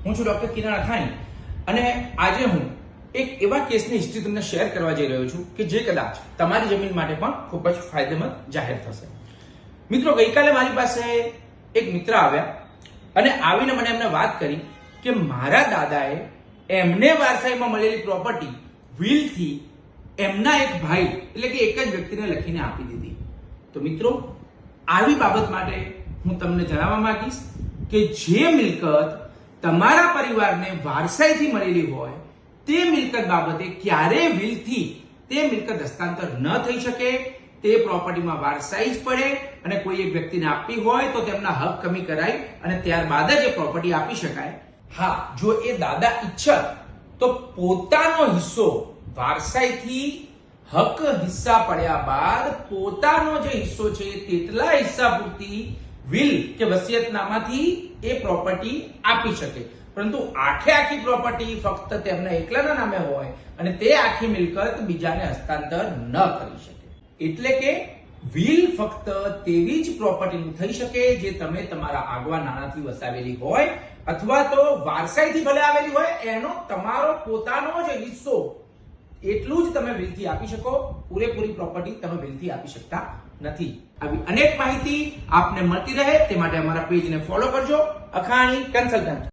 હું છું ડોક્ટર કિરણ અથાણી અને આજે હું એક એવા કેસની હિસ્ટ્રી તમને શેર કરવા જઈ રહ્યો છું કે જે કદાચ તમારી જમીન માટે પણ ખૂબ જ ફાયદેમંદ જાહેર થશે. મિત્રો, ગઈકાલે મારી પાસે એક મિત્ર આવ્યા અને આવીને મને એમને વાત કરી કે મારા દાદાએ એમને વારસાઈમાં મળેલી પ્રોપર્ટી વિલથી એમના એક ભાઈ એટલે કે એક જ વ્યક્તિને લખીને આપી દીધી. તો મિત્રો, આવી બાબત માટે હું તમને જણાવવા માંગીશ કે જે મિલકત તમારા પરિવારને વારસાઈથી મળેલી હોય તે મિલકત બાબતે ક્યારેય વિલથી તે મિલકત હસ્તાંતર ન થઈ શકે. તે પ્રોપર્ટીમાં વારસાઈ જ પડે અને કોઈ એક વ્યક્તિને આપવી હોય તો તેમના હક કમી કરાય અને ત્યારબાદ જ એ પ્રોપર્ટી આપી શકાય. હા, જો એ દાદા ઈચ્છત તો પોતાનો હિસ્સો વારસાઈથી હક હિસ્સા પડ્યા બાદ પોતાનો જે હિસ્સો છે તેટલા હિસ્સા પૂરતી વિલ કે વસિયતનામાથી એ પ્રોપર્ટી આપી શકે. પરંતુ આખી પ્રોપર્ટી ફક્ત તેમના એકલાના નામે હોય અને તે આખી મિલકત બીજાને હસ્તાંતર ન કરી શકે. એટલે કે વિલ ફક્ત તેવી જ પ્રોપર્ટીનું થઈ શકે જે તમે તમારા આગવા નાણાથી વસાવેલી હોય અથવા તો વારસાઈથી ભલે આવેલી હોય એનો તમારો પોતાનો જ હિસ્સો એટલું જ તમે વિલથી આપી શકો. પૂરેપૂરી પ્રોપર્ટી તમે વિલથી આપી શકતા નથી. આવી અનેક માહિતી આપને મળતી રહે તે માટે અમારા પેજને ફોલો કરજો. અખાણી કન્સલ્ટન્ટ.